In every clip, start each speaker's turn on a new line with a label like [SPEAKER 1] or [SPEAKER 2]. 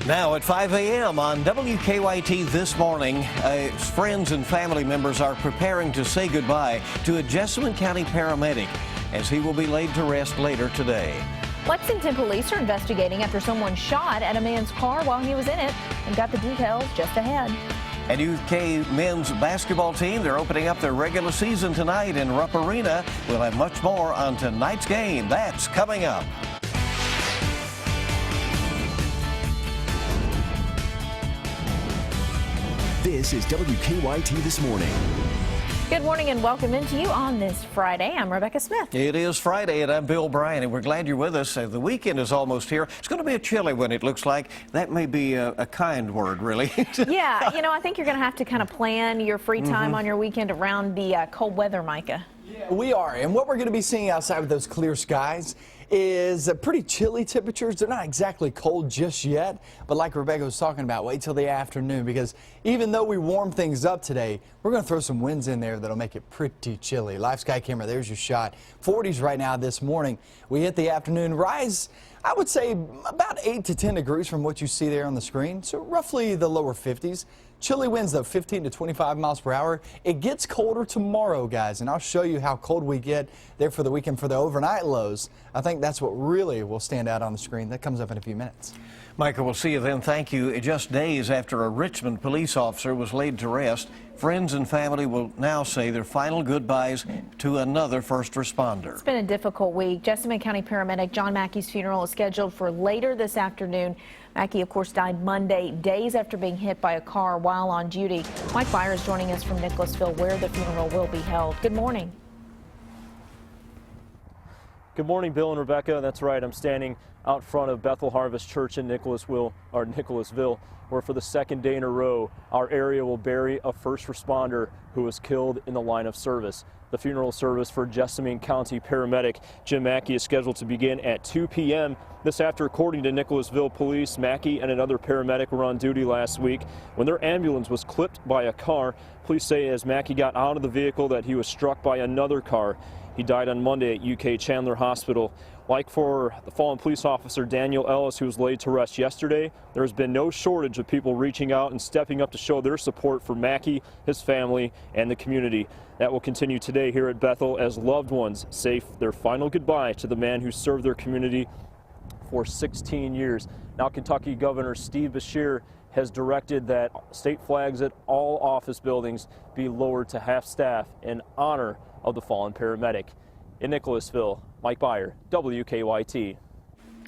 [SPEAKER 1] Now at 5 a.m. on WKYT this morning, friends and family members are preparing to say goodbye to a Jessamine County paramedic as he will be laid to rest later today.
[SPEAKER 2] Lexington police are investigating after someone shot at a man's car while he was in it, and got the details just ahead.
[SPEAKER 1] And UK men's basketball team, they're opening up their regular season tonight in Rupp Arena. We'll have much more on tonight's game. That's coming up.
[SPEAKER 3] This is WKYT This Morning.
[SPEAKER 2] Good morning and welcome into you on this Friday. I'm Rebecca Smith.
[SPEAKER 1] It is Friday and I'm Bill Bryan, and we're glad you're with us. The weekend is almost here. It's going to be a chilly one, it looks like. That may be a kind word, really.
[SPEAKER 2] Yeah, you know, I think you're going to have to kind of plan your free time on your weekend around the cold weather, Micah.
[SPEAKER 4] Yeah, we are, and what we're going to be seeing outside with those clear skies is pretty chilly temperatures. They're not exactly cold just yet, but like Rebecca was talking about, wait till the afternoon, because even though we warm things up today, we're going to throw some winds in there that'll make it pretty chilly. Live sky camera, there's your shot. 40s right now this morning. We hit the afternoon rise, I would say about 8 to 10 degrees from what you see there on the screen, so roughly the lower 50s. Chilly winds, though, 15 to 25 miles per hour. It gets colder tomorrow, guys, and I'll show you how cold we get there for the weekend for the overnight lows. I think that's what really will stand out on the screen. That comes up in a few minutes.
[SPEAKER 1] Michael, we'll see you then. Thank you. Just days after a Richmond police officer was laid to rest, friends and family will now say their final goodbyes to another first responder. It's
[SPEAKER 2] been a difficult week. Jessamine County paramedic John Mackey's funeral is scheduled for later this afternoon. Mackey, of course, died Monday, days after being hit by a car while on duty. Mike Byers joining us from Nicholasville, where the funeral will be held. Good morning.
[SPEAKER 5] Good morning, Bill and Rebecca. That's right. I'm standing out front of Bethel Harvest Church in Nicholasville, where for the second day in a row, our area will bury a first responder who was killed in the line of service. The funeral service for Jessamine County paramedic Jim Mackey is scheduled to begin at 2 p.m. This after, according to Nicholasville police, Mackey and another paramedic were on duty last week when their ambulance was clipped by a car. Police say as Mackey got out of the vehicle that he was struck by another car. He died on Monday at UK Chandler Hospital. Like for the fallen police officer Daniel Ellis, who was laid to rest yesterday, there has been no shortage of people reaching out and stepping up to show their support for Mackey, his family, and the community. That will continue today here at Bethel as loved ones say their final goodbye to the man who served their community for 16 years. Now, Kentucky Governor Steve Beshear has directed that state flags at all office buildings be lowered to half staff in honor of the fallen paramedic. In Nicholasville, Mike Byer, WKYT.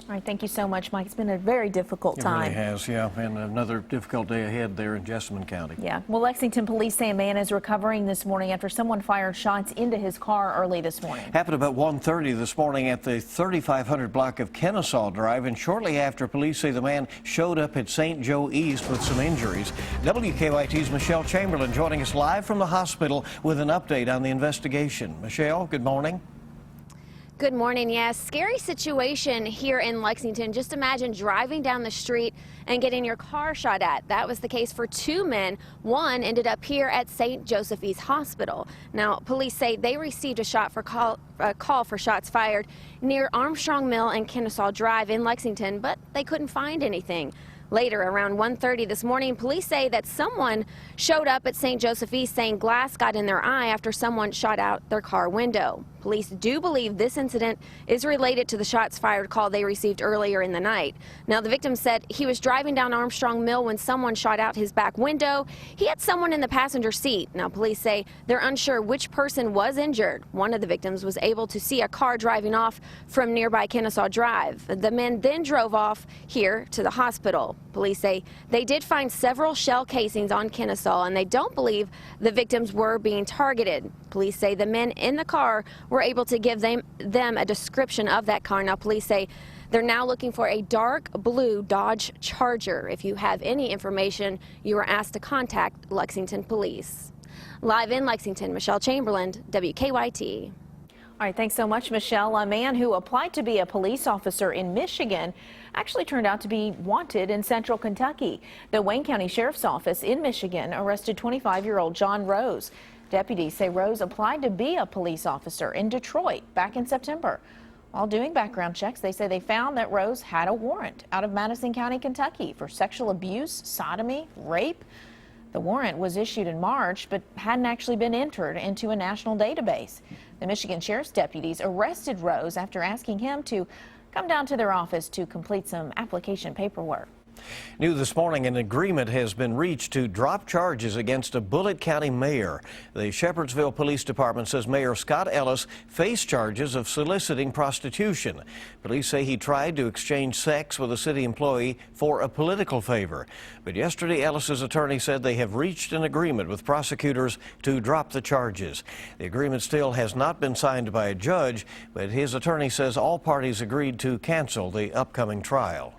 [SPEAKER 2] All right, thank you so much, Mike. It's been a very difficult time.
[SPEAKER 1] It really has, yeah, and another difficult day ahead there in Jessamine County.
[SPEAKER 2] Yeah, well, Lexington police say a man is recovering this morning after someone fired shots into his car early this morning.
[SPEAKER 1] Happened about 1:30 this morning at the 3500 block of Kennesaw Drive, and shortly after, police say the man showed up at St. Joe East with some injuries. WKYT's Michelle Chamberlain joining us live from the hospital with an update on the investigation. Michelle, good morning.
[SPEAKER 6] Good morning. Yes, scary situation here in Lexington. Just imagine driving down the street and getting your car shot at. That was the case for two men. One ended up here at St. Joseph East Hospital. Now, police say they received a call for shots fired near Armstrong Mill and Kennesaw Drive in Lexington, but they couldn't find anything. Later, around 1:30 this morning, police say that someone showed up at St. Joseph East saying glass got in their eye after someone shot out their car window. Police do believe this incident is related to the shots fired call they received earlier in the night. Now, the victim said he was driving down Armstrong Mill when someone shot out his back window. He had someone in the passenger seat. Now, police say they're unsure which person was injured. One of the victims was able to see a car driving off from nearby Kennesaw Drive. The men then drove off here to the hospital. Police say they did find several shell casings on Kennesaw, and they don't believe the victims were being targeted. Police say the men in the car were able to give them a description of that car. Now, police say they're now looking for a dark blue Dodge Charger. If you have any information, you are asked to contact Lexington Police. Live in Lexington, Michelle Chamberlain, WKYT.
[SPEAKER 2] All right, thanks so much, Michelle. A man who applied to be a police officer in Michigan actually turned out to be wanted in central Kentucky. The Wayne County Sheriff's Office in Michigan arrested 25-year-old John Rose. Deputies say Rose applied to be a police officer in Detroit back in September. While doing background checks, they say they found that Rose had a warrant out of Madison County, Kentucky for sexual abuse, sodomy, rape. The warrant was issued in March, but hadn't actually been entered into a national database. The Michigan Sheriff's deputies arrested Rose after asking him to come down to their office to complete some application paperwork.
[SPEAKER 1] New this morning, an agreement has been reached to drop charges against a Bullitt County mayor. The Shepherdsville Police Department says Mayor Scott Ellis faced charges of soliciting prostitution. Police say he tried to exchange sex with a city employee for a political favor. But yesterday, Ellis's attorney said they have reached an agreement with prosecutors to drop the charges. The agreement still has not been signed by a judge, but his attorney says all parties agreed to cancel the upcoming trial.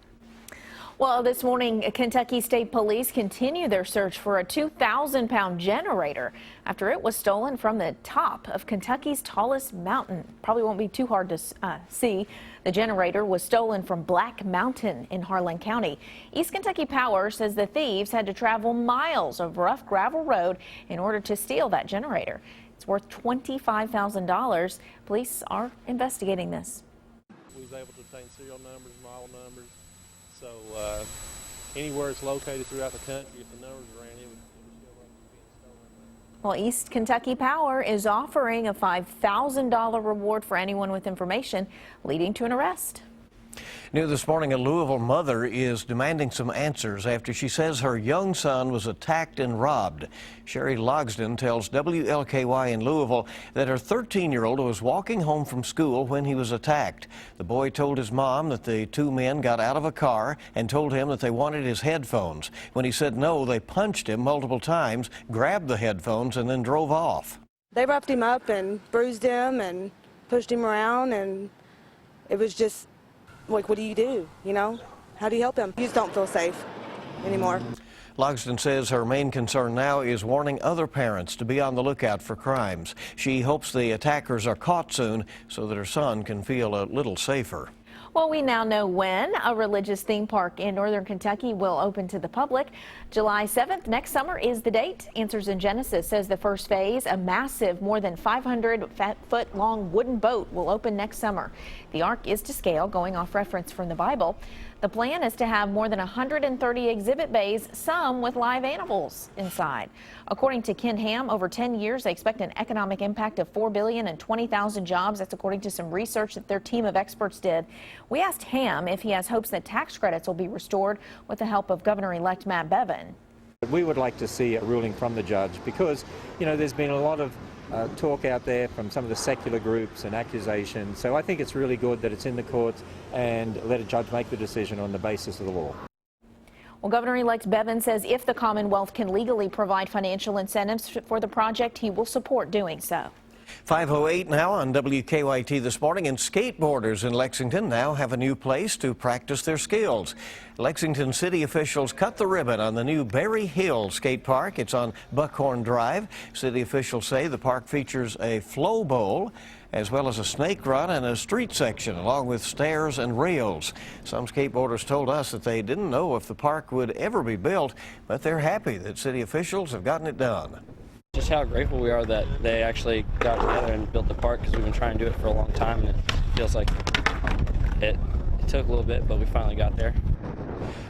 [SPEAKER 2] Well, this morning, Kentucky State Police continue their search for a 2,000-pound generator after it was stolen from the top of Kentucky's tallest mountain. Probably won't be too hard to see. The generator was stolen from Black Mountain in Harlan County. East Kentucky Power says the thieves had to travel miles of rough gravel road in order to steal that generator. It's worth $25,000. Police are investigating this.
[SPEAKER 7] We was able to obtain serial numbers, model numbers. So anywhere it's located throughout the country, if the numbers ran, it would still be stolen.
[SPEAKER 2] Well, East Kentucky Power is offering a $5,000 reward for anyone with information leading to an arrest.
[SPEAKER 1] New this morning, a Louisville mother is demanding some answers after she says her young son was attacked and robbed. Sherry Logsden tells WLKY in Louisville that her 13-year-old was walking home from school when he was attacked. The boy told his mom that the two men got out of a car and told him that they wanted his headphones. When he said no, they punched him multiple times, grabbed the headphones, and then drove off.
[SPEAKER 8] They roughed him up and bruised him and pushed him around, and it was just like, what do you do, you know? How do you help him? You just don't feel safe anymore.
[SPEAKER 1] Logsden says her main concern now is warning other parents to be on the lookout for crimes. She hopes the attackers are caught soon so that her son can feel a little safer.
[SPEAKER 2] Well, we now know when a religious theme park in northern Kentucky will open to the public. July 7th, next summer, is the date. Answers in Genesis says the first phase, a massive, more than 500-foot-long wooden boat, will open next summer. The ark is to scale, going off reference from the Bible. The plan is to have more than 130 exhibit bays, some with live animals inside. According to Ken Ham, over 10 years, they expect an economic impact of $4 billion and 20,000 jobs. That's according to some research that their team of experts did. We asked Ham if he has hopes that tax credits will be restored with the help of Governor-elect Matt Bevin.
[SPEAKER 9] We would like to see a ruling from the judge because, you know, there's been a lot of talk out there from some of the secular groups and accusations. So I think it's really good that it's in the courts and let a judge make the decision on the basis of the law.
[SPEAKER 2] Well, Governor-elect Bevin says if the Commonwealth can legally provide financial incentives for the project, he will support doing so.
[SPEAKER 1] 5:08 now on WKYT this morning, and skateboarders in Lexington now have a new place to practice their skills. Lexington city officials cut the ribbon on the new Berry Hill skate park. It's on Buckhorn Drive. City officials say the park features a flow bowl as well as a snake run and a street section along with stairs and rails. Some skateboarders told us that they didn't know if the park would ever be built, but they're happy that city officials have gotten it done.
[SPEAKER 10] Just how grateful we are that they actually got together and built the park, because we've been trying to do it for a long time, and it feels like it took a little bit, but we finally got there.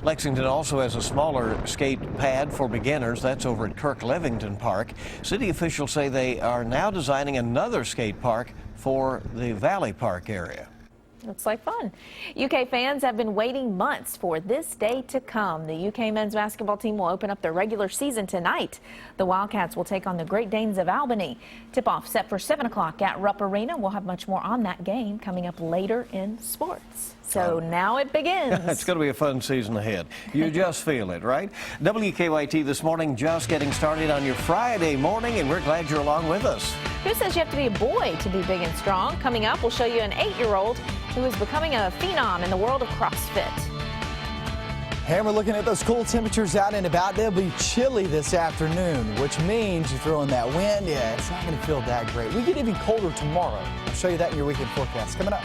[SPEAKER 1] Lexington also has a smaller skate pad for beginners. That's over at Kirk Levington Park. City officials say they are now designing another skate park for the Valley Park area.
[SPEAKER 2] Looks like fun. UK fans have been waiting months for this day to come. The UK men's basketball team will open up their regular season tonight. The Wildcats will take on the Great Danes of Albany. Tip-off set for 7 o'clock at Rupp Arena. We'll have much more on that game coming up later in sports. So now it begins.
[SPEAKER 1] It's going to be a fun season ahead. You just feel it, right? WKYT this morning, just getting started on your Friday morning, and we're glad you're along with us.
[SPEAKER 2] Who says you have to be a boy to be big and strong? Coming up, we'll show you an 8-year-old who is becoming a phenom in the world of CrossFit.
[SPEAKER 4] And we're looking at those cool temperatures out and about. They'll be chilly this afternoon, which means you throw in that wind. Yeah, it's not going to feel that great. We get even colder tomorrow. I'll show you that in your weekend forecast coming up.